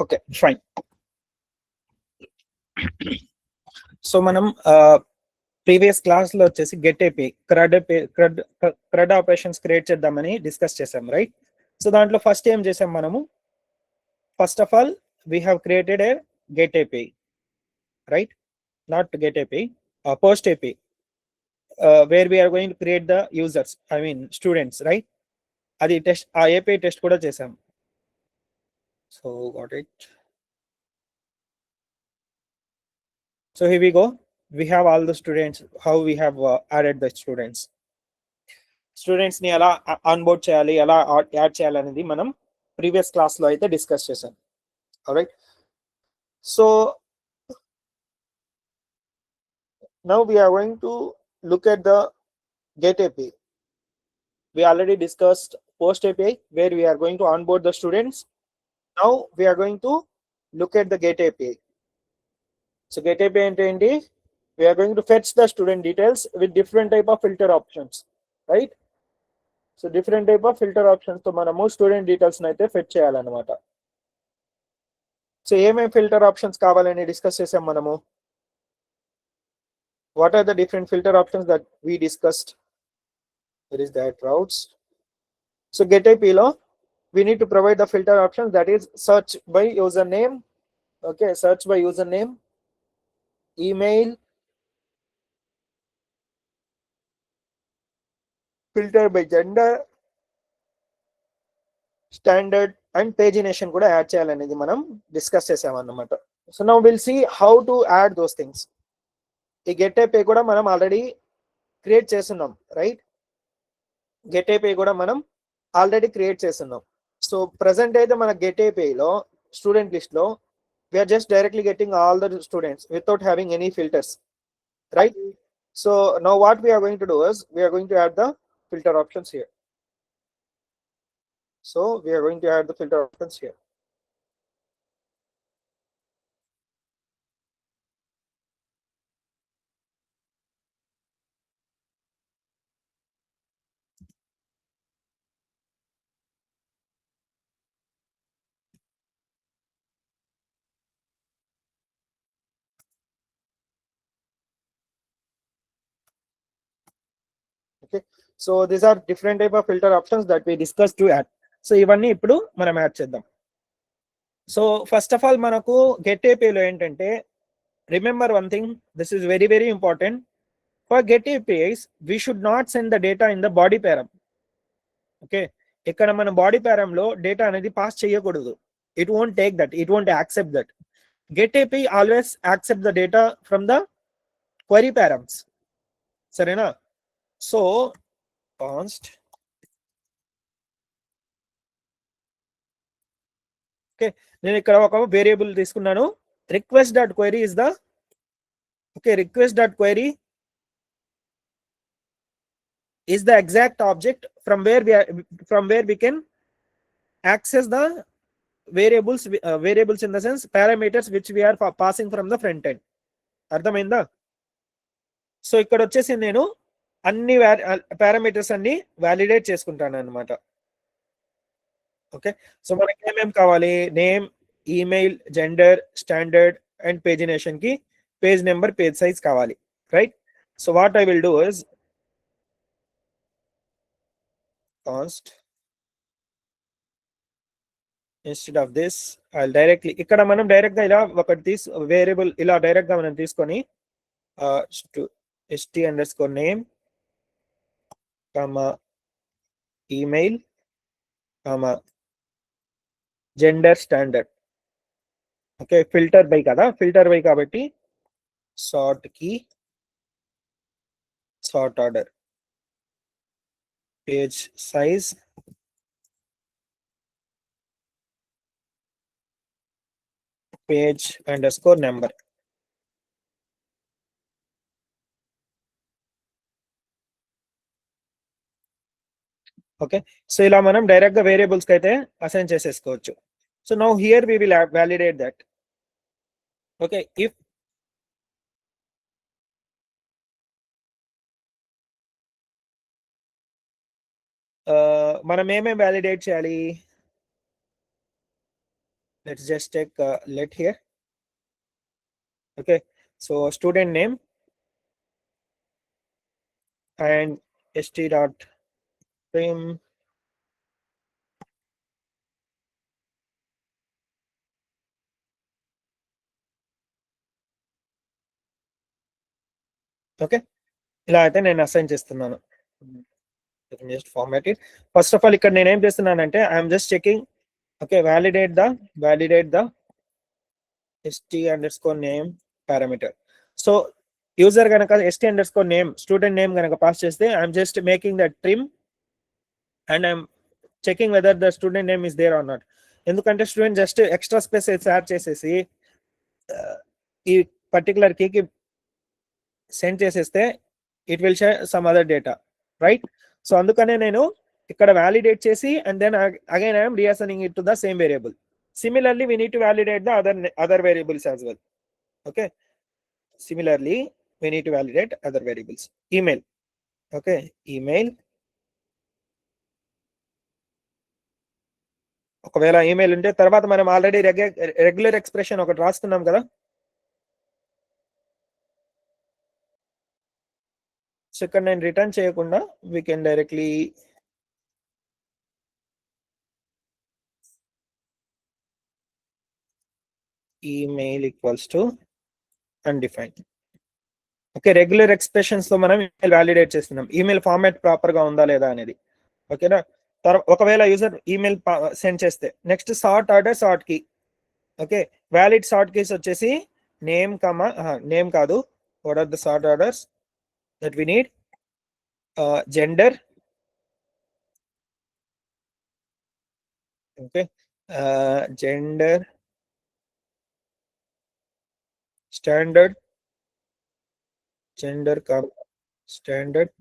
Okay fine. So మనం previous class లో వచ్చేసి get API crud operations create చేద్దామని డిస్కస్ చేసాం, రైట్? సో దాంట్లో ఫస్ట్ ఏం చేసాం మనము, first of all we have created a get API, right? Not get API, post API, where we're going to create the users, I mean students, right? అది test, ఆ API test కూడా చేసాం. So got it. So here we go. We have all the students. How we have added the students. Students ని ఎలా onboard చేయాలి, ఎలా add చేయాలి అనేది మనం ప్రీవియస్ క్లాస్ లో అయితే డిస్కస్ చేసాం. Alright. So now we are going to look at the get API. We already discussed post API where we are going to onboard the students. Now we are going to look at the get API. So get API అంటే ఏంటి? We are going to fetch the student details with different type of filter options, right? So different type of filter options తో మనము student details అయితే fetch చేయాలన్నమాట. So ఏమేమి filter options కావాలని discuss చేసాం మనము. What are the different filter options that we discussed? That is that routes. So get API లో we need to provide the filter options, that is search by username. Okay, search by username, email, filter by gender, standard and pagination కూడా add చేయాలనేది మనం discuss చేసామన్నమాట. So now will see how to add those things. ఈ get API కూడా మనం already create చేస్తున్నాం, right? Get API కూడా మనం ఆల్రెడీ క్రియేట్ చేస్తున్నాం. సో ప్రెసెంట్ అయితే మన గెట్ ఏపీలో స్టూడెంట్ లిస్ట్ లో we're just directly getting all the students without having any filters, right? So now what we're going to do is we're going to add the filter options here. So we are going to add the filter options here. Okay, so these are different type of filter options that we discussed to add. So ఇవన్నీ ఇప్పుడు మనం add చేద్దాం. So first of all మనకు get ఏపీలో ఏంటంటే, remember one thing, this is very very important. For get APIs we should not send the data in the body param. Okay, ఇక్కడ మన body param లో డేటా అనేది pass చేయకూడదు. It won't take that, it won't accept that. Get API always accept the data from the query params, సరేనా? So const, okay, నేను ఇక్కడ ఒక variable తీసుకున్నాను, request dot query is the, okay, request dot query is the exact object from where we can access the variables in the sense parameters which we are passing from the front end. అర్థమైందా? So ఇక్కడ వచ్చేసి నేను అన్ని parameters అన్ని validate చేసుకుంటాను అన్నమాట. Okay, so మనకి ఏమేమి కావాలి? Name, email, gender, standard and pagination కి పేజ్ నెంబర్, పేజ్ సైజ్ కావాలి, right? So what I will do is const, instead of this I directly, ఇక్కడ మనం డైరెక్ట్ గా ఇలా ఒకటి వేరియబుల్ ఇలా డైరెక్ట్ గా మనం తీసుకొని st_name, email, gender, standard. Okay, filter by కదా, ఫిల్టర్ బై కాబట్టి sort key, sort order, page size, page underscore number. Okay, so ఇలా మనం డైరెక్ట్ గా వేరియబుల్స్ కి అయితే అసైన్ చేసేసుకోవచ్చు. So now here we will validate that. Okay, if మనం ఏమేమి వ్యాలిడేట్ చేయాలి? let's just take let here. Okay, so student name and st dot trim okay, ఇలా అయితే నేను అసైన్ చేస్తున్నాను. Just format it. First of all ఇక్కడ నేను ఏం చేస్తున్నానంటే I'm just checking. Okay, validate the st underscore name parameter. So user కనుక st underscore name student name కనుక పాస్ చేస్తే I'm just making that trim and I'm checking whether the student name is there or not. ఎందుకంటే student just extra space add చేసేసి ఈ particular కీకి send చేసేస్తే it will share some other data, right? So అందుకనే నేను ఇక్కడ validate చేసి and then again I'm reassigning it to the same variable. Similarly, we need to validate the other variables as well. Okay. Similarly, we need to validate other variables. Email. Okay. Email. ఒకవేళ email ఉంటే తర్వాత మనం already regular expression ఒకటి రాస్తున్నాం కదా. So ఇక్కడ నేను return చేయకుండా we can directly email equals to undefined. Okay, regular expressions తో మనం ఈమెయిల్ వ్యాలిడేట్ చేస్తున్నాం. ఈమెయిల్ ఫార్మాట్ ప్రాపర్ గా ఉందా లేదా అనేది. ఓకేనా? ఒకవేళ యూజర్ ఈమెయిల్ సెండ్ చేస్తే next sort order sort key. Okay, valid sort keys వచ్చేసి నేమ్ కమా నేమ్ కాదు, what are the sort orders that we need? Gender, okay, gender, standard, gender standard.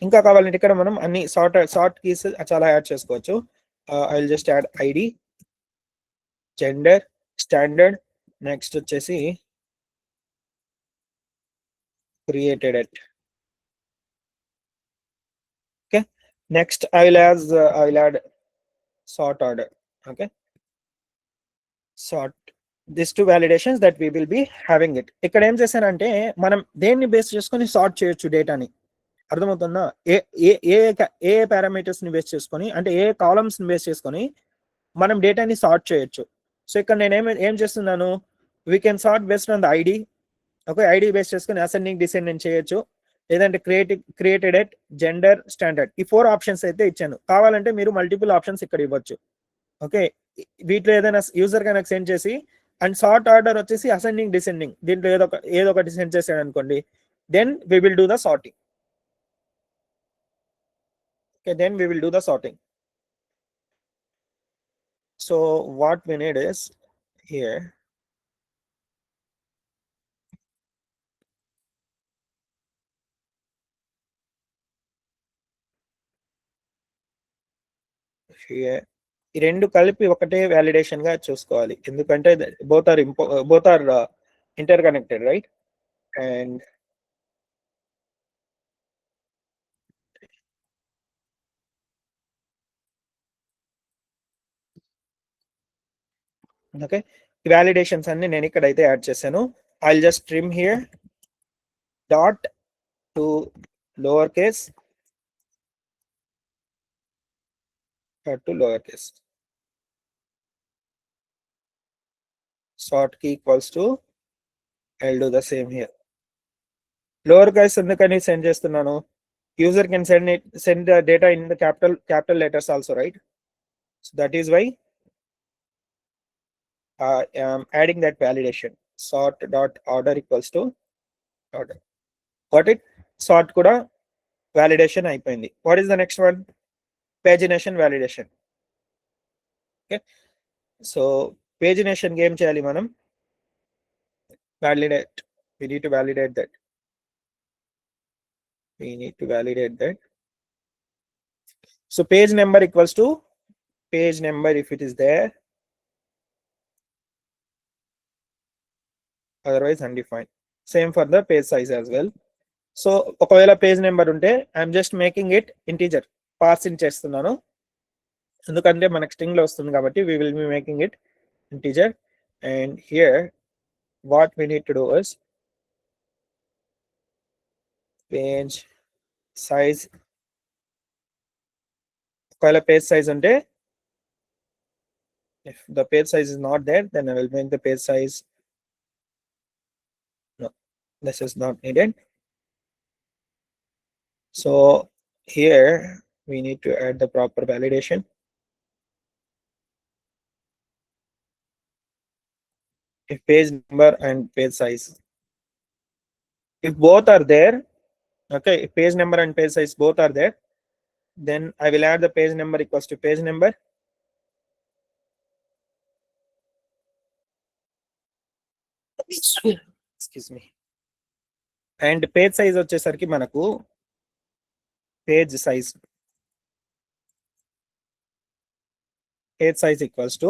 ఇంకా కావాలంటే ఇక్కడ మనం అన్ని సార్ట్ కీస్ చాలా add చేసుకోవచ్చు. I will just add ID, gender, standard, next వచ్చేసి created at. Okay, next I will add sort order. Okay, sort these two validations that we will be having it. ఇక్కడ ఏం చేశానంటే మనం దేన్ని base చేసుకొని sort చేయొచ్చు డేటాని, అర్థమవుతుందా? ఏ ఏ ఏ పారామీటర్స్ ని బేస్ చేసుకొని, అంటే ఏ కాలమ్స్ ని బేస్ చేసుకొని మనం డేటాని సార్ట్ చేయొచ్చు. సో ఇక్కడ నేను ఏం చేస్తున్నాను, we can sort based on the ID. Okay, ID base చేసుకొని అసెండింగ్ డిసెండింగ్ చేయొచ్చు, లేదంటే క్రియేటెడ్ ఎట్, జెండర్, స్టాండర్డ్. ఈ 4 ఆప్షన్స్ అయితే ఇచ్చాను. కావాలంటే మీరు మల్టిపుల్ ఆప్షన్స్ ఇక్కడ ఇవ్వచ్చు. ఓకే, వీటిలో ఏదైనా యూజర్ కనుక సెండ్ చేసి అండ్ సార్ట్ ఆర్డర్ వచ్చేసి అసెండింగ్ డిసెండింగ్, దీంట్లో ఏదో ఒకటి సెండ్ చేసాడు అనుకోండి, then we will do the sorting. Okay, then we will do the sorting. So what we need is here ఈ రెండు కలిపి ఒకటే వ్యాలిడేషన్ గా చూసుకోవాలి, ఎందుకంటే both are interconnected, right? And okay, ఈ వ్యాలిడేషన్స్ అన్ని నేను ఇక్కడైతే యాడ్ చేశాను. I will just trim here dot to lower case to lower case. Sort key equals to, I'll do the same here. Lower case ఎందుకని send చేస్తున్నాను, user can send the data in the capital letters also, right? So that is why I am adding that validation. Sort dot order equals to order. Got it? Sort kuda validation అయిపోయింది. What is the next one? Pagination validation. Okay, so pagination game చేయాలి మనం. Validate, we need to validate that. So page number equals to page number if it is there, otherwise undefined. Same for the page size as well. So ఒకవేళ page number ఉంటే I'm just making it integer, parsing చేస్తున్నాను, ఎందుకంటే మనకు string లో వస్తుంది కాబట్టి we will be making it integer, and here what we need to do is page size. ఒకవేళ page size ఉంటే, if the page size is not there, then I will make the page size. No, this is not needed. So here we need to add the proper validation. If page number and page size, if both are there, okay, if page number and page size both are there, then I will add the page number equals to page number. Excuse me. And page size వచ్చేసరికి మనకు page size equals to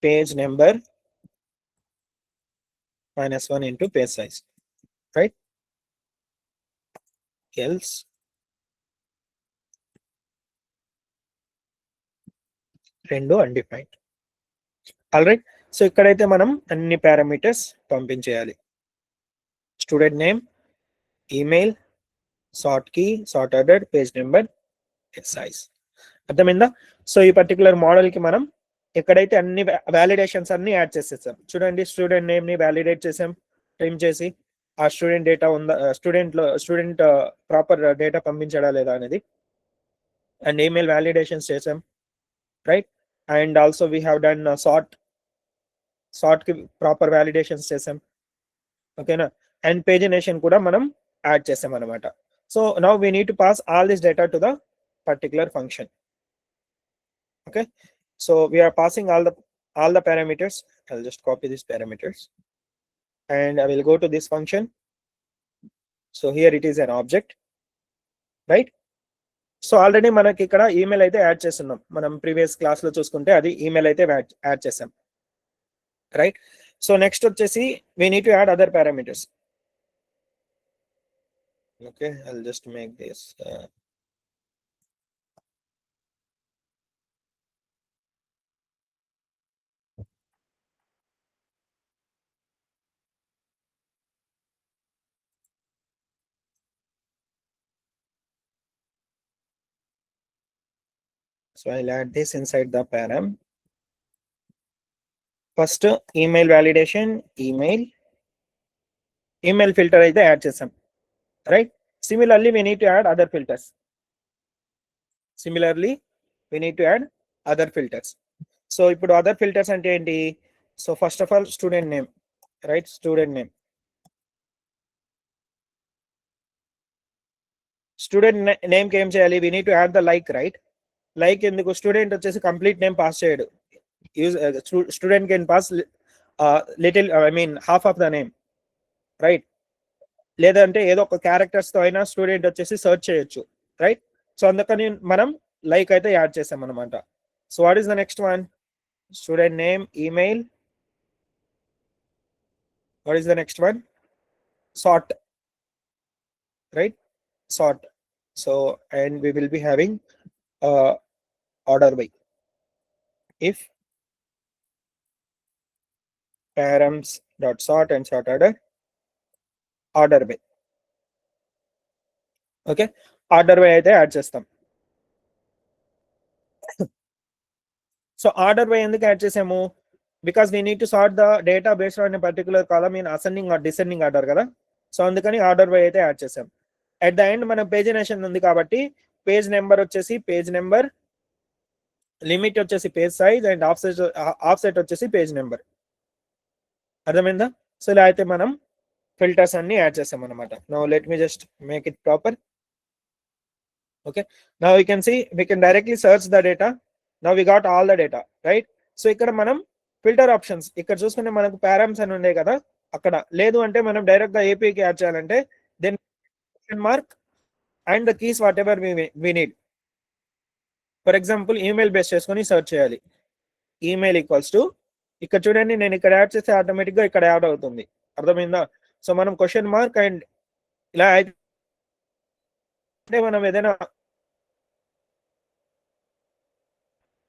page number minus 1 into page size, right? Else రెండు undefined. All right, so ఇక్కడైతే మనం అన్ని parameters పంపించేయాలి. Student name, email, sort key, sort order, page number, size. అర్థమైందా? So ఈ particular model కి మనం ఎక్కడైతే అన్ని వ్యాలిడేషన్స్ అన్ని యాడ్ చేసేసాం. చూడండి, స్టూడెంట్ నేమ్ ని వ్యాలిడేట్ చేసాం ట్రిమ్ చేసి, ఆ స్టూడెంట్ డేటా ఉందా, స్టూడెంట్ ప్రాపర్ డేటా పంపించడా లేదా అనేది, అండ్ ఈమెయిల్ వ్యాలిడేషన్స్ చేసాం, right? And also we have done sort కి ప్రాపర్ వ్యాలిడేషన్స్ చేసాం, ఓకేనా? అండ్ పేజినేషన్ కూడా మనం యాడ్ చేసాం అనమాట. So now we need to pass all this data to the particular function. Okay, so we are passing all the parameters. I'll just copy these parameters and I will go to this function. So here it is an object, right? So already మనకి ఇక్కడ email అయితే add చేస్తున్నాం. మనం previous class లో చూసుకుంటే అది email అయితే add చేసాం, రైట్? సో నెక్స్ట్ వచ్చేసి we need to add other parameters. Okay, I'll just make this so I'll add this inside the param. First email validation, email filter అయితే add చేసాం, right? Similarly we need to add other filters. So ఇప్పుడు other filters అంటే ఏంటి? So first of all student name, right? Student name కి ఏం చేయాలి? We need to add the like, right? Like ఎందుకు? Student వచ్చేసి కంప్లీట్ నేమ్ పాస్ చేయడు. Student can pass little, I mean half of the name, right? లేదంటే ఏదో ఒక characters తో అయినా స్టూడెంట్ వచ్చేసి సెర్చ్ చేయొచ్చు, రైట్? సో అందుకని మనం లైక్ అయితే యాడ్ చేసాం అనమాట. So what is the next one? Student name, email. What is the next one? Sort, right? Sort. So and we will be having order by. If params dot sort and sort order by, okay, order by అయితే add చేస్తాం. So order by ఎందుకు add చేసాము? Because we need to sort the data based on a particular column in ascending are descending order కదా. So అందుకని order by అయితే add చేసాం. At the end మన pagination ఉంది కాబట్టి పేజ్ నెంబర్ వచ్చేసి పేజ్ నెంబర్, లిమిట్ వచ్చేసి పేజ్ సైజ్, అండ్ ఆఫ్సెట్ వచ్చేసి పేజ్ నెంబర్. అర్థమైందా? సో ఇలా అయితే మనం ఫిల్టర్స్ అన్ని యాడ్ చేసాం అనమాట. Now let me just make it proper. Okay, now you can see we can directly search the data. Now we got all the data, right? So ఇక్కడ మనం filter options ఇక్కడ చూసుకుంటే మనకు పారామ్స్ అని ఉండే కదా, అక్కడ లేదు అంటే మనం డైరెక్ట్ గా API కి యాడ్ చేయాలంటే then mark and the keys whatever we need. For example email base చేసుకొని సెర్చ్ చేయాలి. ఈమెయిల్ ఈక్వల్స్ టు, ఇక్కడ చూడండి నేను ఇక్కడ యాడ్ చేస్తే ఆటోమేటిక్ గా ఇక్కడ యాడ్ అవుతుంది. అర్థమైందా? సో మనం క్వశ్చన్ మార్క్ అండ్ ఇలా అంటే మనం ఏదైనా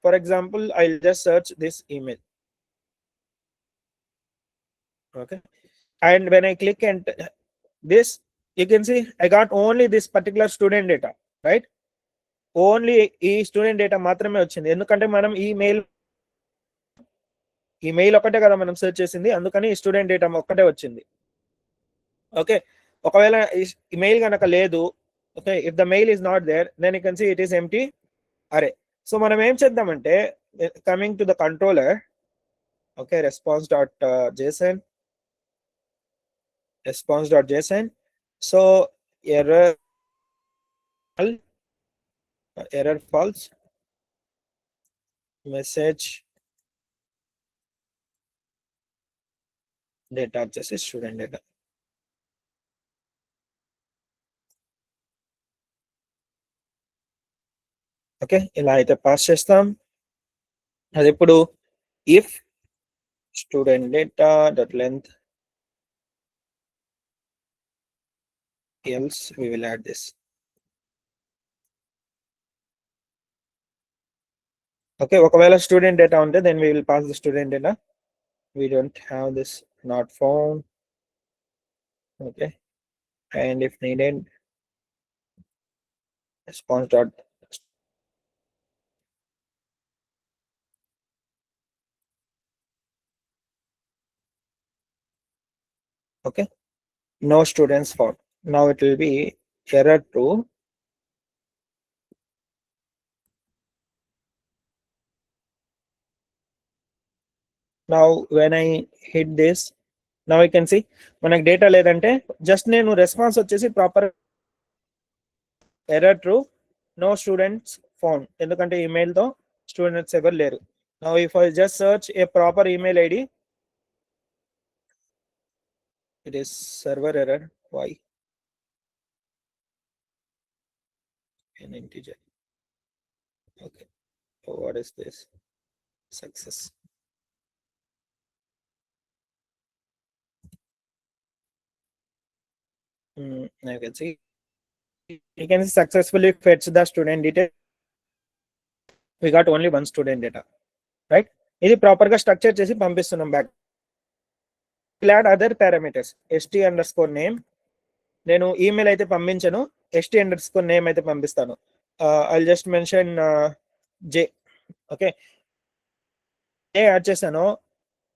For example, I'll just search this email. Okay, and when I click enter this, you can see I got only this particular student data, right? Only ఈ student data మాత్రమే వచ్చింది, ఎందుకంటే మనం ఈ మెయిల్ ఒకటే కదా మనం సెర్చ్ చేసింది, అందుకని ఈ స్టూడెంట్ డేటా ఒక్కటే వచ్చింది. ఓకే, ఒకవేళ ఈ మెయిల్ కనుక లేదు, okay, if the mail is not there, then you can see it is empty array. So మనం ఏం చేద్దామంటే, coming to the controller, okay, response.json. So error false, message data వచ్చేసి స్టూడెంట్ డేటా. ఓకే, ఇలా అయితే pass చేస్తాం. అది ఇప్పుడు if student data dot length else we will add this. Okay, ఒకవేళ స్టూడెంట్ డేటా ఉంటే then we will pass the student data. We don't have this not found. Okay, and if needed, response dot okay, no students found. Now it will be error true. Now when I hit this, now I can see మనకు data లేదంటే just నేను response వచ్చేసి proper error true, no students found, ఎందుకంటే email తో students ఎవరు లేరు. Now if I just search a proper email ID, it is server error. Why? An integer. Okay, so what is this? Success. I can see you can successfully fetch the student detail. We got only one student data, right? ఇది proper గా structure చేసి పంపిస్తున్నాం back. add other parameters, st_name. నేను email అయితే పంపించను, st_name అయితే పంపిస్తాను. I'll just mention j. Okay, A add చేశాను,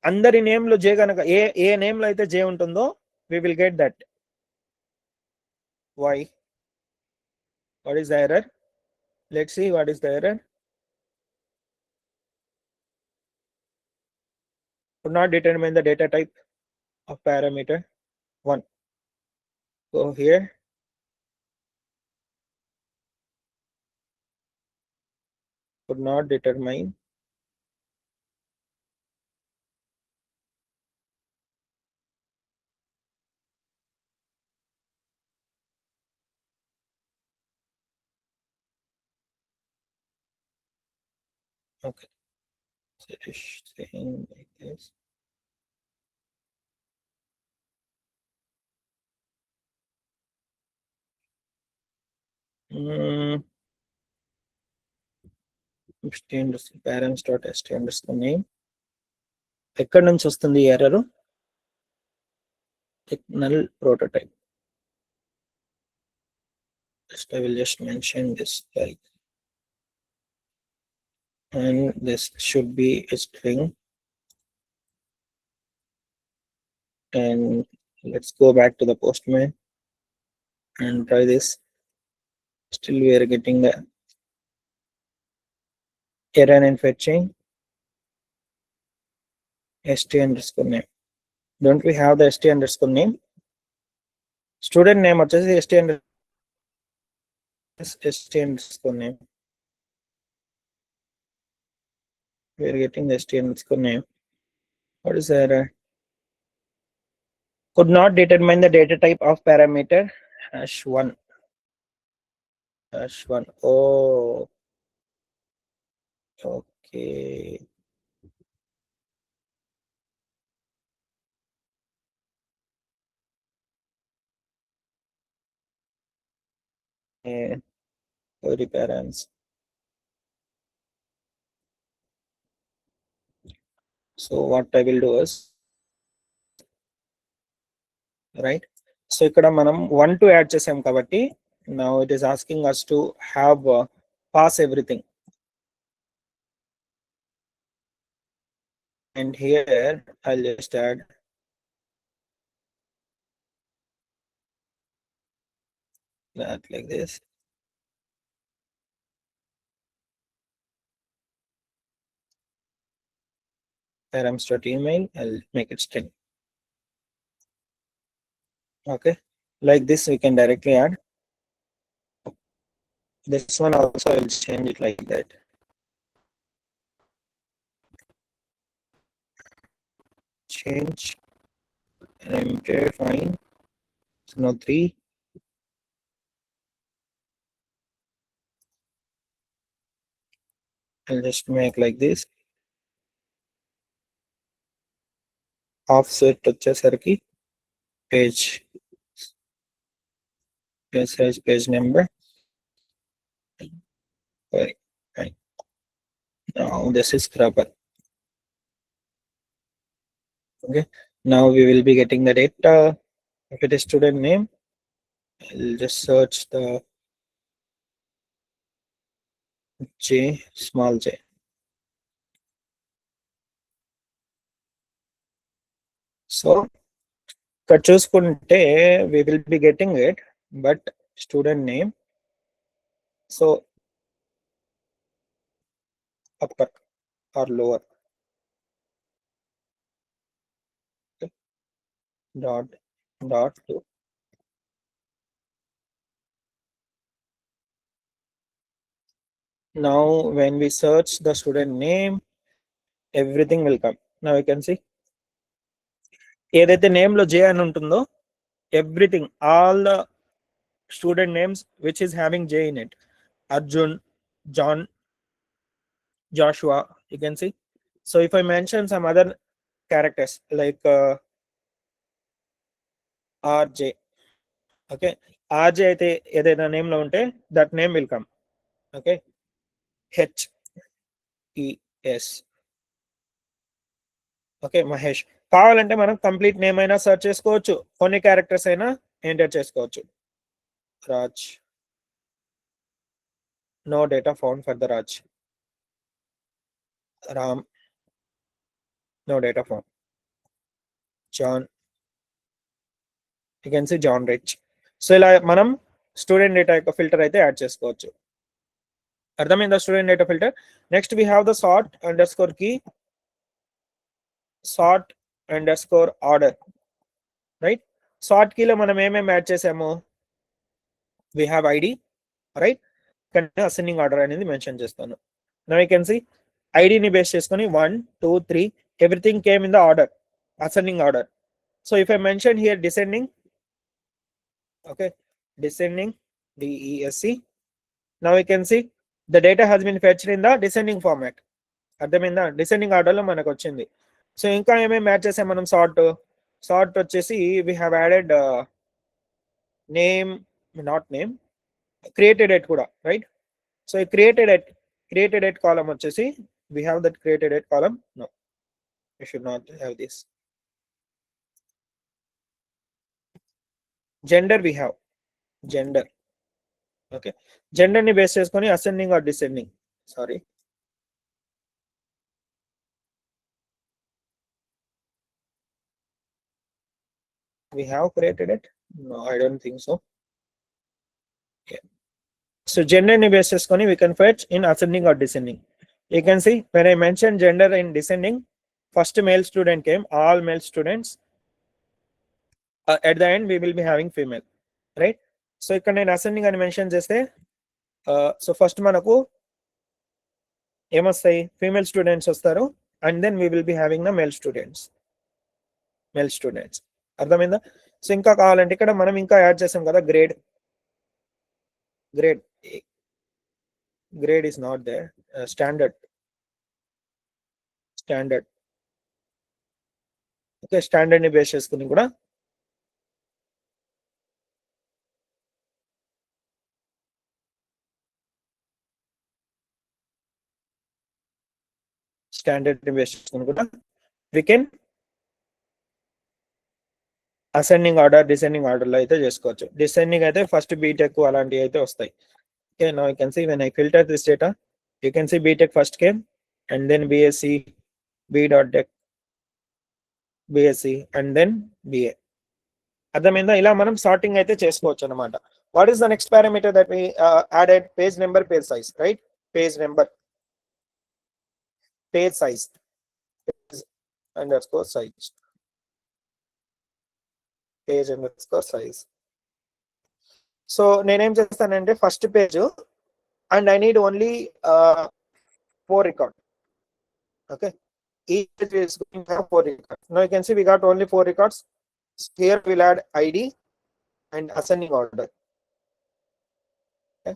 అందరి నేమ్ లో జే కనుక ఏ నేమ్ లో అయితే జే ఉంటుందో we will get that. Why? What is the error? Let's see what is the error. Could not determine the data type of parameter 1. Go here. Could not determine okay, so it is saying like this. parents.st_name. ఎక్కడి నుంచి వస్తుంది error? null prototype. I will just mention this like, and this should be a string. And let's go back to the Postman and try this. Still we are getting the error in fetching st_name. Don't we have the st_name? Student name వచ్చేసి st_name. We are getting the st_name. What is the error? Could not determine the data type of parameter #1. #1. Oh, okay. Sorry, parents. So what I will do is, right, so ikkada manam 1 2 add chesam kabatti now it is asking us to have pass everything, and here I'll just add that like this. Params.email, I'll make it string. Okay, like this we can directly add. This one also I'll change it like that. Change okay, fine. So now 3. I'll just make like this. Offset వచ్చేసరికి page size, page number. Right. Now this is scrubber. Okay. Now we will be getting the data. If it is student name, I'll just search the J, small j. So ఇక్కడ చూసుకుంటే we will be getting it, but student name, so upper or lower. Okay. Dot to. Now when we search the student name, everything will come. Now you can see ఏదైతే name లో J అని ఉంటుందో everything, all the student names which is having J in it, Arjun, John, Joshua, you can see. So if I mention some other characters like RJ, okay, RJ అయితే ఏదైనా name లో ఉంటే that name will come. Okay, HES, okay, Mahesh. కావాలంటే మనం complete name అయినా search చేసుకోవచ్చు, కొన్ని characters అయినా ఎంటర్ చేసుకోవచ్చు. Raj, no data found for the Raj. Ram, no data found. John, you can see John rich. So ఇలా మనం స్టూడెంట్ డేటా యొక్క ఫిల్టర్ అయితే యాడ్ చేసుకోవచ్చు. అర్థమైందా student data filter? Next we have the sort under score key, sort under score order, right. Sort కీలో మనం ఏమేమి add చేసాము, వీ హ్యావ్ ఐడి, రైట్, కానీ అసెండింగ్ ఆర్డర్ అనేది మెన్షన్ చేస్తాను. నౌ యూ కెన్ సీ ఐడిని బేస్ చేసుకొని 1 2 3 everything came in the order, ascending order. So if I mention here descending, okay, descending, DESC, now you can see the data has been fetched in the descending format. అర్థమైందా? Descending order లో మనకు వచ్చింది. So ఇంకా ఏమేమి match చేసాం మనం, sort వచ్చేసి we have added name, not name, created at కూడా, right. So created at column వచ్చేసి we have that created at column. No, we should not have this. Gender, we have gender, okay. Gender ని base చేసుకొని ascending or descending, sorry, we have created it. No, I don't think so. Okay. So gender ని base చేసుకొని we can fetch in ascending or descending. You can see when I mentioned gender in descending, first male student came, all male students. At the end we will be having female, right. So ఇక్కడ నేను ascending అని mention చేస్తే so first మనకు ఏమొస్తాయి, female students వస్తారు, and then we will be having the male students. అర్థమైందా? So ఇంకా కావాలంటే ఇక్కడ మనం ఇంకా యాడ్ చేసాం కదా grade is not there. Standard, okay, standard ని బేస్ చేసుకుని కూడా we can ascending order descending order లో అయితే చేసుకోవచ్చు. డిసెండింగ్ అయితే ఫస్ట్ బీటెక్ అలాంటివి అయితే వస్తాయి. Okay, now you can see when I filter this data you can see B Tech first came and then BSc B Tech BSc and then BA. అర్థమైందా? ఇలా మనం సార్టింగ్ అయితే చేసుకోవచ్చు అనమాట. What is the next parameter that we added? Page number, page size, right? Page number, page size underscore size, page underscore size. So నేనేం చేస్తానంటే first page and I need only 4 record. Okay, each page is going to have 4 records. Now you can see we got only 4 records. Here we'll add ID and ascending order. Okay,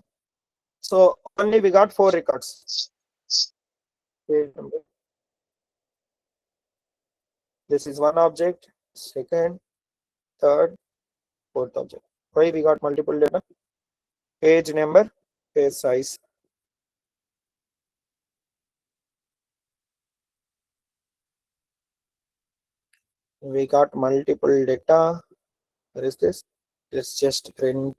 so only we got 4 records. Page number. This is one object, second, third, fourth object. Why we got multiple data? Page number, page size. We got multiple data. What is this? Let's just print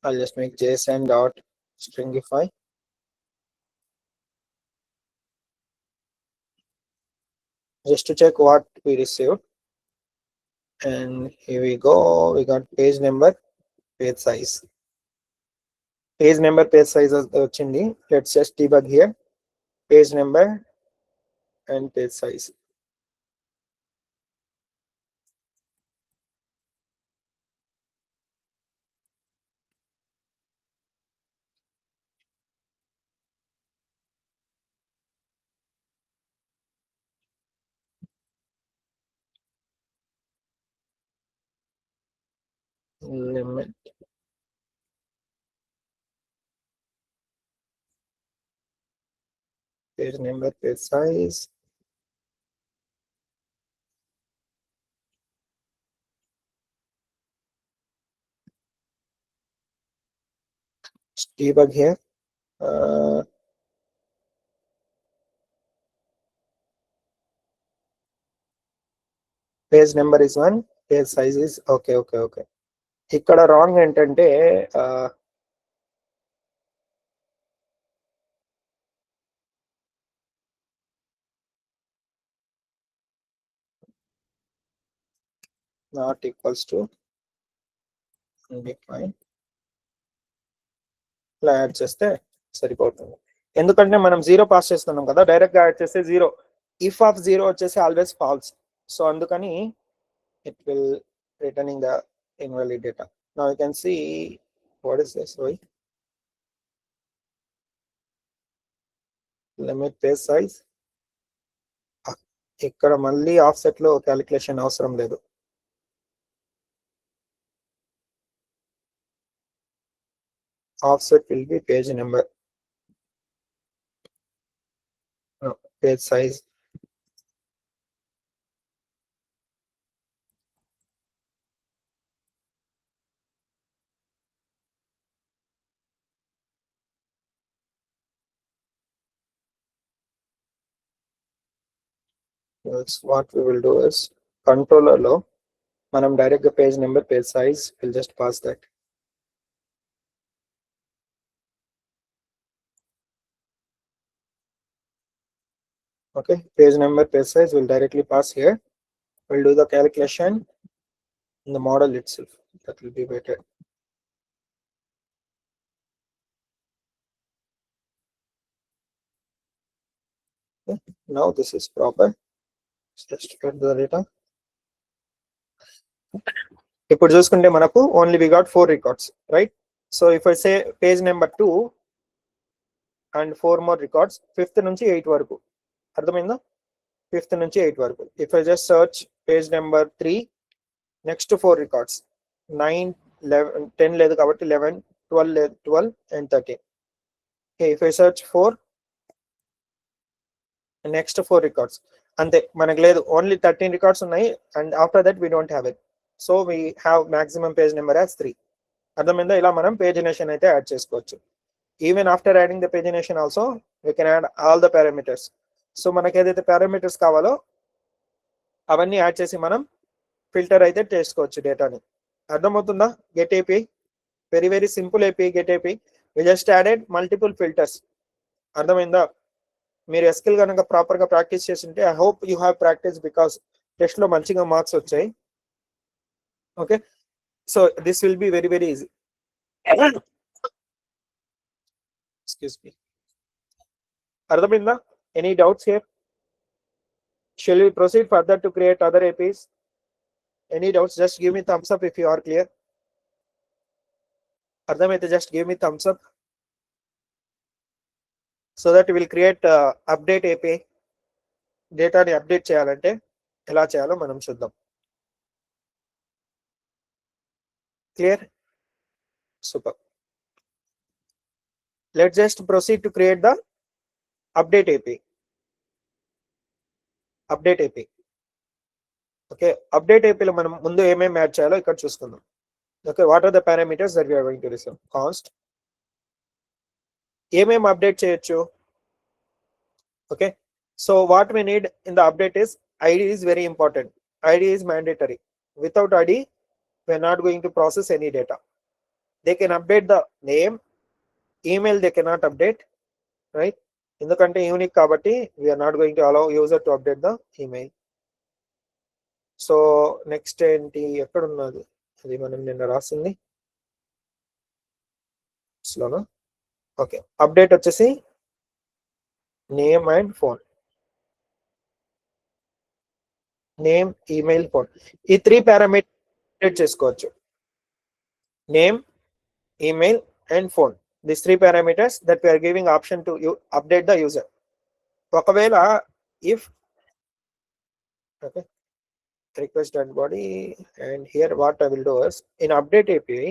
I'll just make JSON dot stringify. Just to check what we received. And here we go. We got page number, page size. Page number, page size వచ్చింది. Let's just debug here. Page number and page size. Limit. Page number, page size. Debug here. Page number is 1, page size is okay. ఇక్కడ wrong ఏంటంటే not equals to undefined ఇలా add చేస్తే సరిపోతుంది. ఎందుకంటే మనం 0 pass చేస్తున్నాం కదా, డైరెక్ట్ గా యాడ్ చేస్తే 0. ఇఫ్ ఆఫ్ 0 వచ్చేసి ఆల్వేస్ ఫాల్స్. సో అందుకని it will returning the invalid data. Now you can see what is this. Why? Limit page size. ఇక్కడ మళ్ళీ ఆఫ్సెట్ లో క్యాలిక్యులేషన్ అవసరం లేదు. Offset will be page number, page size. That's what we will do is controller lo manam direct page number, page size will just pass that. Okay, page number, page size will directly pass here. We'll do the calculation in the model itself. That will be better. Okay, now this is proper. Just get the data. ఇప్పుడు చూసుకుంటే మనకు only we got 4 records, right? So if I say page number 2 and 4 more records, 5th నుంచి 8 వరకు. అర్థమైందా? 5th నుంచి 8 వరకు. If I just search page number 3, next 4 records, 9, 11, 10 లేదు కాబట్టి 11, 12 లేదు, 12 and 13. Okay, if I search 4, next 4 records. అంతే, మనకు లేదు, ఓన్లీ 13 records ఉన్నాయి and after that we don't have it. So we have maximum page number as 3. అర్థమైందా? ఇలా మనం పేజినేషన్ అయితే యాడ్ చేసుకోవచ్చు. Even after adding the pagination also, we can add all the parameters. So మనకి ఏదైతే parameters కావాలో అవన్నీ యాడ్ చేసి మనం ఫిల్టర్ అయితే చేసుకోవచ్చు డేటాని. అర్థమవుతుందా? Get API very very simple API get API. We just added multiple filters. అర్థమైందా? మీరు ఎస్కిల్ కనుక ప్రాపర్ గా ప్రాక్టీస్ చేస్తుంటే I hope you have practice because test లో మంచిగా మార్క్స్ వచ్చాయి. Okay, so this will be very very easy. Excuse me. అర్థమైందా? Any doubts here? Shall we proceed further to create other APIs? Any doubts? Just give me thumbs up if you are clear. Ardhamaithe just give me thumbs up so that we will create update API. Data ni update cheyalante ela cheyalo manam chuddam. Clear? Super. Let's just proceed to create the update API. Update API. Okay, update API lo manam mundu em add cheyalo ikkada chusukundam. Okay, what are the parameters that we are going to receive? Const em update cheyochu. Okay, so what we need in the update is ID is very important. ID is mandatory. Without ID, we are not going to process any data. They can update the name, email they cannot update, right? ఎందుకంటే unique కాబట్టి we are not going to allow user to update the email. So next ఏంటి, ఎక్కడ ఉన్నది అది మనం నిన్న రాసింది స్లోనా? Okay, update వచ్చేసి name and phone. Name, email, phone, ఈ 3 పారామీటర్ చేసుకోవచ్చు. Name, email and phone. These 3 parameters that we are giving option to you update the user. Okavela if okay, request and body, and here what I will do is in update API,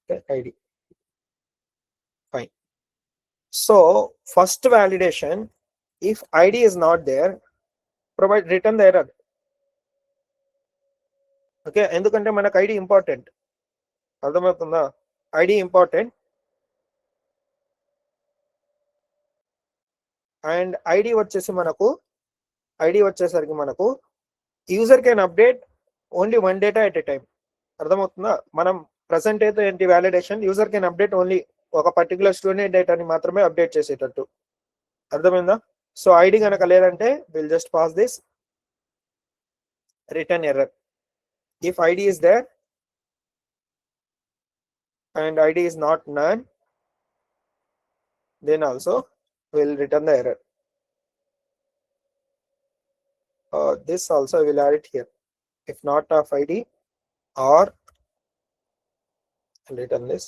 okay, ID. Fine. So first validation, if ID is not there, provide return the error. Okay, ఎందుకంటే మనకు ID important. అర్థమవుతుందా? ID important. And ID వచ్చేసరికి మనకు user can update only 1 data at a time. అర్థమవుతుందా? మనం present అయితే ఏంటి validation, user can update only ఒక పర్టికులర్ స్టూడెంట్ డేటాని మాత్రమే అప్డేట్ చేసేటట్టు. అర్థమైందా? సో ఐడి కనుక లేదంటే will just pass this return error. If ID is there and ID is not none, then also will return the error. This also I will add it here. If not of ID, or I'll return this,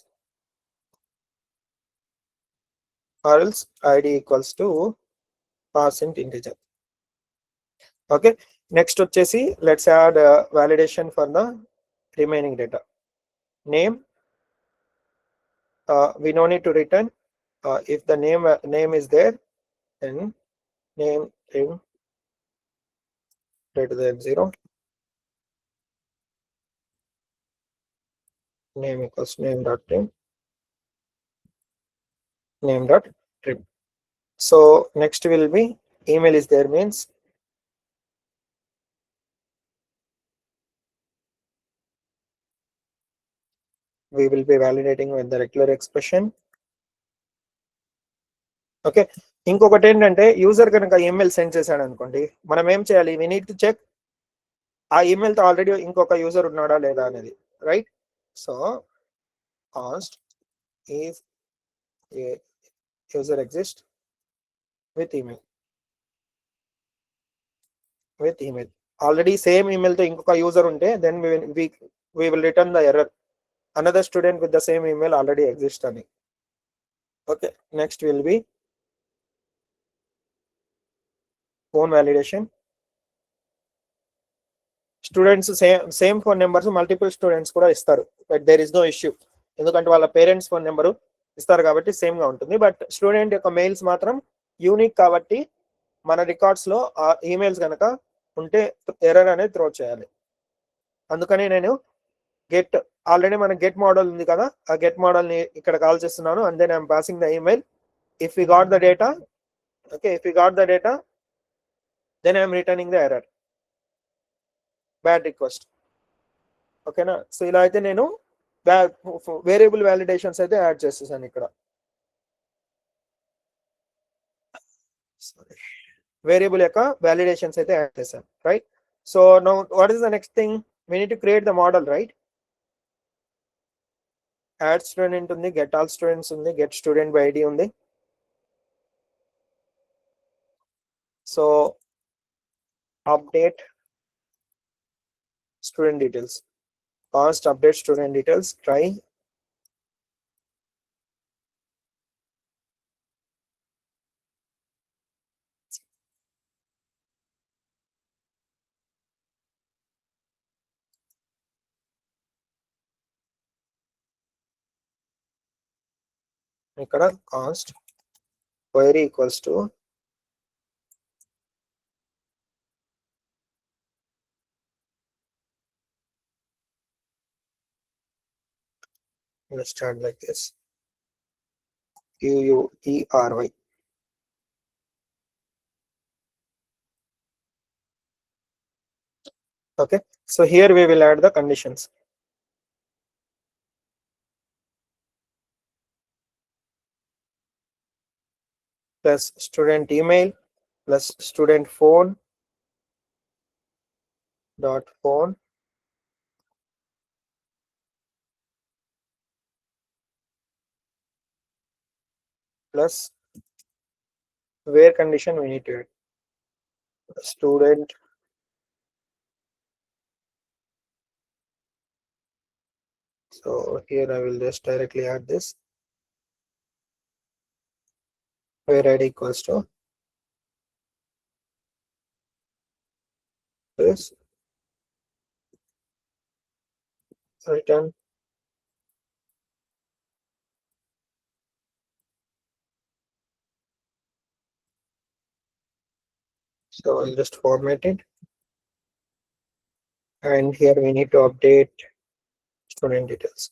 or else ID equals to % integer. Okay, next వచ్చేసి let's add validation for the remaining data. Name, we no need to return. If the name is there, then name greater than 0, name equals name.trim, name.trim. So next will be email is there means we will be validating with the regular expression. Okay, ఇంకొకటి ఏంటంటే user కనుక email send చేశాడు అనుకోండి, మనం ఏం చేయాలి? we need to check ఆ email తో ఆల్రెడీ ఇంకొక యూజర్ ఉన్నాడా లేదా అనేది, right? So const is a user exist with email. Already same email తో ఇంకొక యూజర్ ఉంటే then we will return the error, another student with the same email already exists ani. Okay, next will be phone validation. Students same phone numbers multiple students కూడా ఇస్తారు, but there is no issue ఎందుకంటే వాళ్ళ parents phone number ఇస్తారు కాబట్టి same గా ఉంటుంది. But student యొక్క mails మాత్రం యూనిక్ కాబట్టి మన రికార్డ్స్ లో ఆ ఈమెయిల్స్ కనుక ఉంటే ఎర్రర్ అనేది త్రో చేయాలి. అందుకని నేను గెట్ ఆల్రెడీ మన గెట్ మోడల్ ఉంది కదా, ఆ గెట్ మోడల్ ని ఇక్కడ కాల్ చేస్తున్నాను, and then I'm passing the email. If we got the data, okay, if we got the data, then I'm returning the error, bad request. ఓకేనా? So ఇలా అయితే నేను వేరియబుల్ వ్యాలిడేషన్స్ అయితే యాడ్ చేసేసాను ఇక్కడ. వేరియబుల్ యొక్క వ్యాలిడేషన్స్ అయితే యాడ్ చేశాను, right? So now what is the next thing? we need to create the model, right? Add student ఉంది, get all students ఉంది, get student by id ఉంది. So update student details, const update student details, try. ఇక్కడ const query equals to let's start like this, query. Okay, so here we will add the conditions. Plus student email plus student phone dot phone plus where condition we need to add student so here I will just directly add this where id equals to this return so I'll just format it, and here we need to update student details.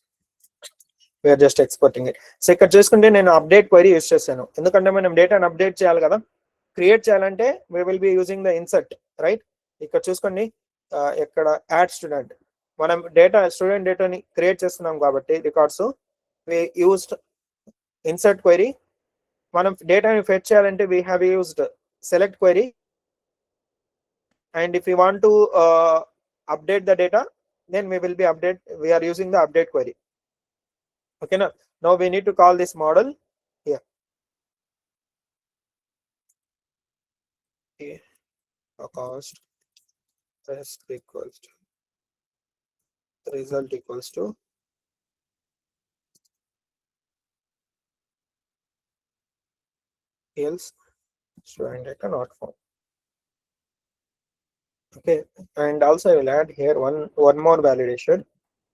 We are just exporting it. So ఇక్కడ చూసుకుంటే నేను update query use చేశాను, ఎందుకంటే మనం డేటాను update చేయాలి కదా. Create చేయాలంటే we will be using the insert, right? ఇక్కడ చూసుకోండి, ఇక్కడ యాడ్ స్టూడెంట్, మనం స్టూడెంట్ డేటాని క్రియేట్ చేస్తున్నాం కాబట్టి records we used insert query. మనం డేటాని ఫెచ్ చేయాలంటే we have used select query, and if we want to update the data, then we are using the update query. Okay, now we need to call this model here. Okay, cost test equals to result equals to else student data not found. Okay, and also I will add here one more validation.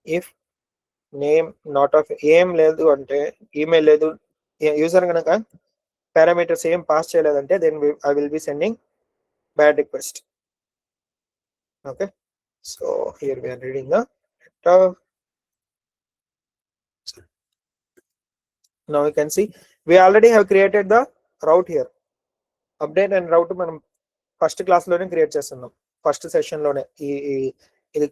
If name not of ఏం లేదు అంటే email లేదు, user కనుక parameters ఏం pass చేయలేదంటే then I will be sending bad request. Okay, so here we are reading the data. Now you can see we already have created the route here. Update and route మనం first class లోనే create చేస్తున్నాం, first session లోనే ఇది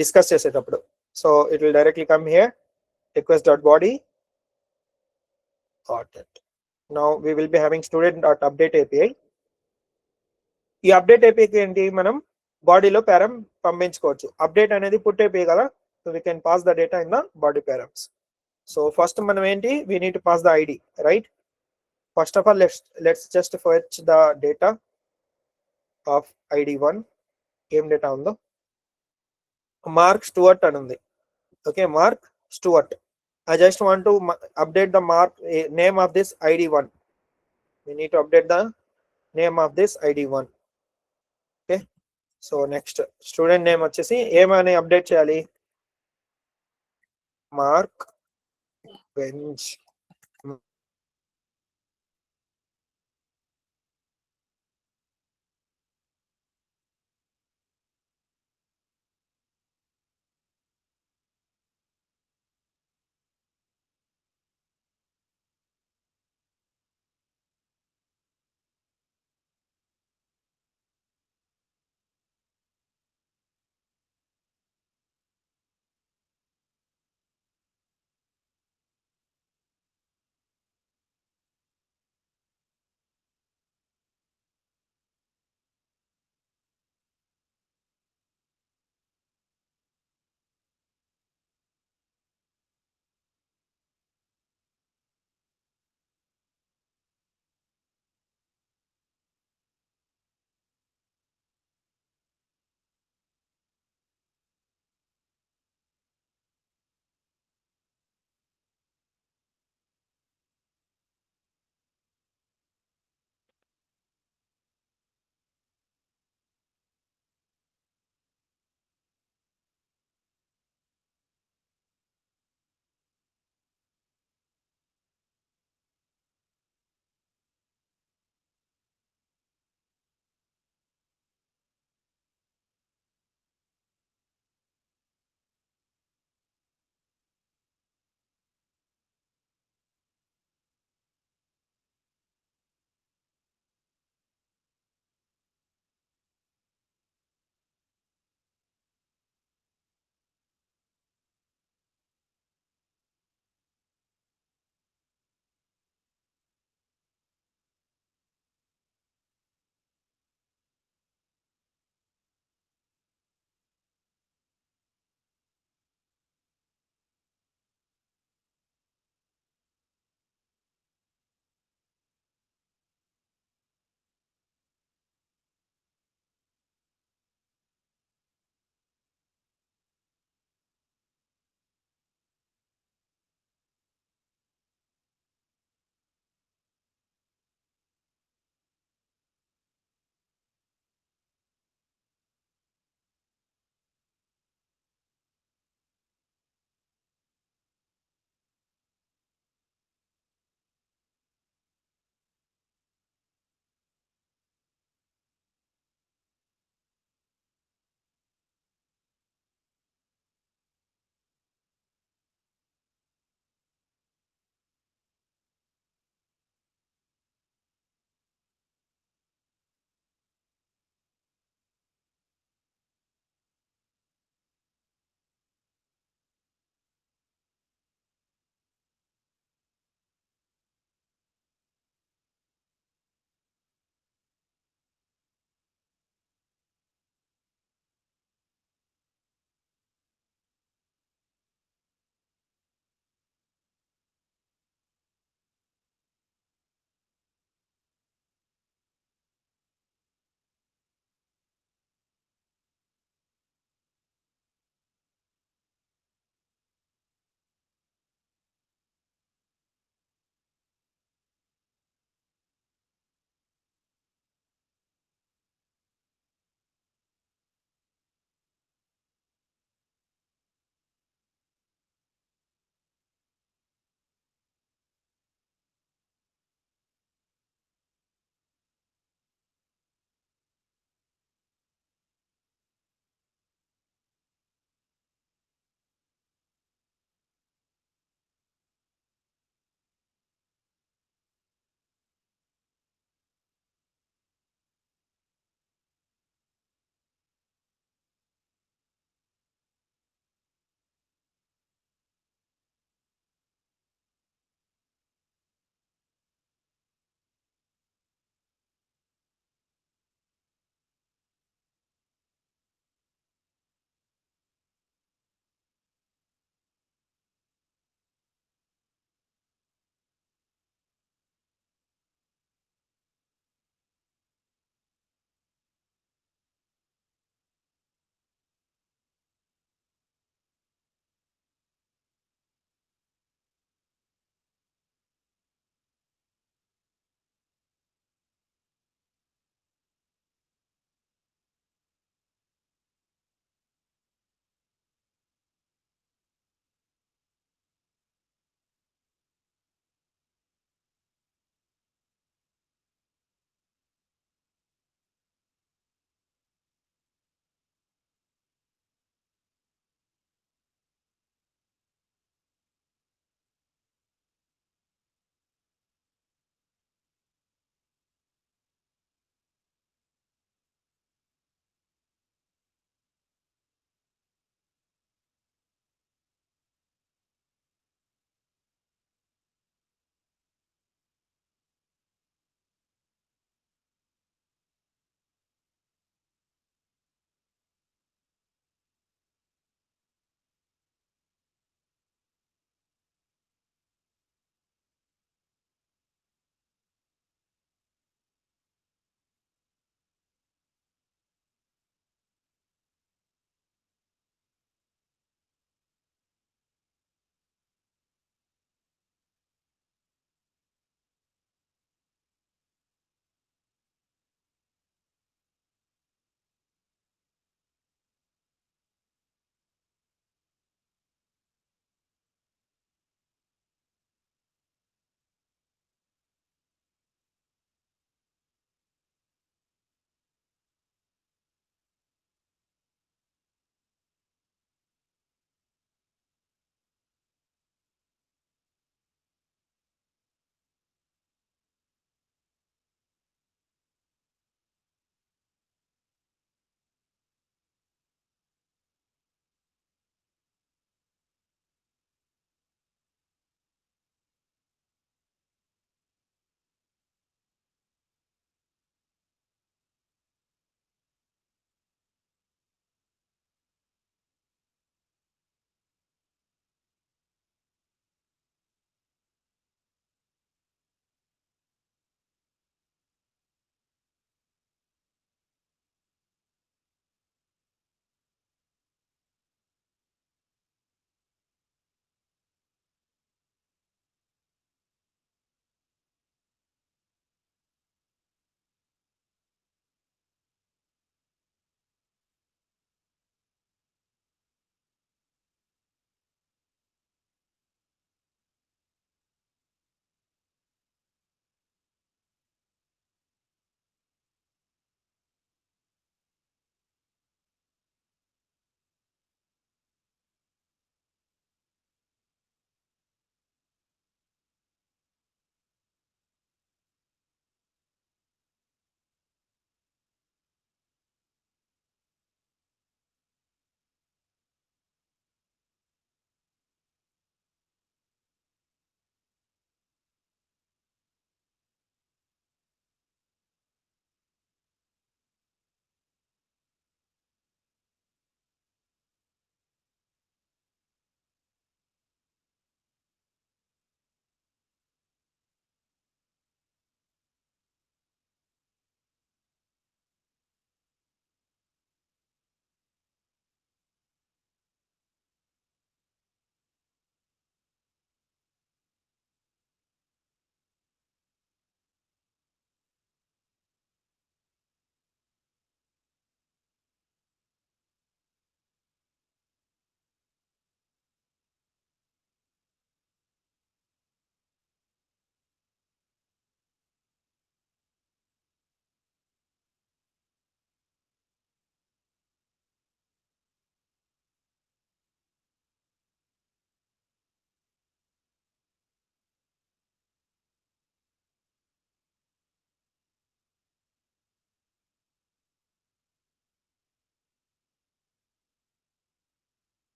discuss చేసేటప్పుడు. So it will directly come here request dot body content. Now we will be having student dot update API. ఈ update API ఏంటి, మనం బాడీలో పారం పంపించుకోవచ్చు. అప్డేట్ అనేది పుట్ API కదా, so we can pass the data in the body params. So first మనం ఏంటి, we need to pass the ID, right? First of all, let's just fetch the data of ID1. ఏం data ఉందో, mark Stuart అని ఉంది. Okay, mark Stuart. I just want to update the name of this ID1. We need to update the name of this ID1. Okay, so next student name వచ్చేసి ఏమని update చేయాలి, mark bench.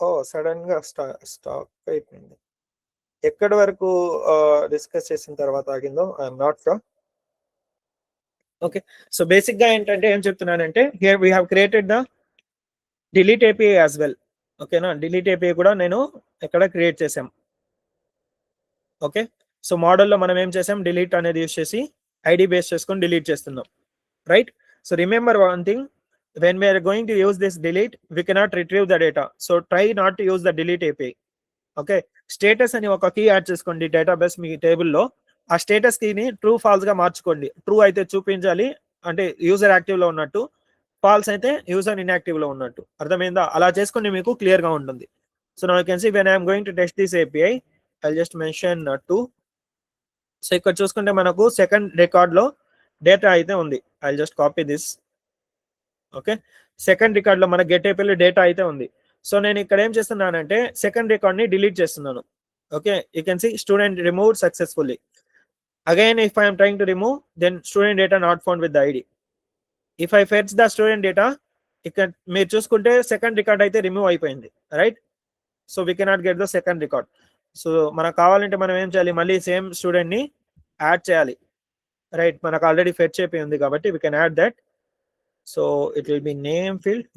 ఓ sudden గా stock అయిపోయింది. ఎక్కడి వరకు discuss చేసిన తర్వాత ఆగిందో I'm not sure. Okay, so basic గా ఏంటంటే ఏం చెప్తున్నానంటే here we have created the delete API as well. ఓకేనా, డిలీట్ ఏపీఐ కూడా నేను ఎక్కడ క్రియేట్ చేసాం. ఓకే, సో మోడల్లో మనం ఏం చేసాం, డిలీట్ అనేది యూస్ చేసి ఐడి బేస్ చేసుకొని డిలీట్ చేస్తున్నాం, right? So remember one thing, when we are going to use this delete, we cannot retrieve the data, so try not to use the delete API. Okay, status అని ఒక key add చేసుకోండి database మీ టేబుల్లో. ఆ status కీని true false గా మార్చుకోండి. True అయితే చూపించాలి, అంటే యూజర్ యాక్టివ్ లో ఉన్నట్టు. ఫాల్స్ అయితే యూజర్ ఇన్యాక్టివ్ లో ఉన్నట్టు. అర్థమైందా? అలా చేసుకుని మీకు క్లియర్ గా ఉంటుంది. So now you can see when I'm going to test this API, I just mention to. So ఇక్కడ చూసుకుంటే మనకు సెకండ్ రికార్డ్ లో డేటా అయితే ఉంది. I just copy this. Okay, second record లో మన గెట్ ఏపీలో డేటా అయితే ఉంది. సో నేను ఇక్కడ ఏం చేస్తున్నానంటే సెకండ్ రికార్డ్ ని డిలీట్ చేస్తున్నాను. Okay, you can see student remove successfully. Again if I'm trying to remove, then student data not found with the ID. If I fetch the student data, ఇక్కడ మీరు చూసుకుంటే second record అయితే remove అయిపోయింది, right? So we cannot get the second record. So మనకు కావాలంటే మనం ఏం చేయాలి, మళ్ళీ సేమ్ స్టూడెంట్ ని యాడ్ చేయాలి, రైట్? మనకు ఆల్రెడీ ఫెచ్ అయిపోయి ఉంది కాబట్టి we can add that. So it will be name field.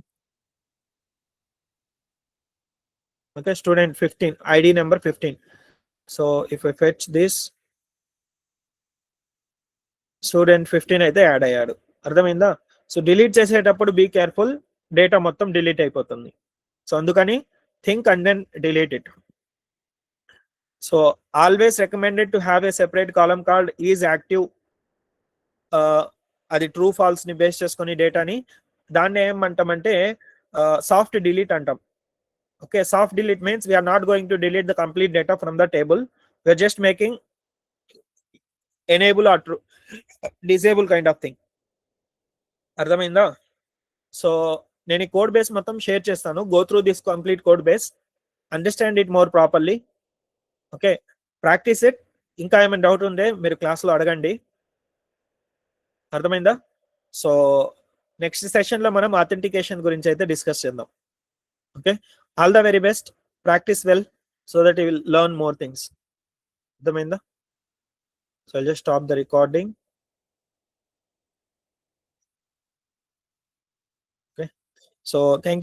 Okay, student 15, ID number 15. So if I fetch this, student 15 అయితే యాడ్ అయ్యాడు. అర్థమైందా? సో డిలీట్ చేసేటప్పుడు బీ కేర్ఫుల్, డేటా మొత్తం డిలీట్ అయిపోతుంది. సో అందుకని think and then delete it. So always recommended to have a separate column called is active. అది true false ని base చేసుకొని డేటాని, దాన్ని ఏమంటామంటే సాఫ్ట్ డిలీట్ అంటాం. Okay, soft delete means we are not going to delete the complete data from the table. We are just making enable or disable kind of thing. అర్థమైందా? So నేను ఈ code base మొత్తం share చేస్తాను. Go through this complete code base, understand it more properly. Okay, practice it. ఇంకా ఏమైనా doubt ఉంటే మీరు క్లాస్లో అడగండి. అర్థమైందా? సో నెక్స్ట్ సెషన్లో మనం అథెంటికేషన్ గురించి అయితే డిస్కస్ చేద్దాం. Okay, all the very best. Practice well so that you will learn more things. Dhamendra. So I'll just stop the recording. Okay, so thank you.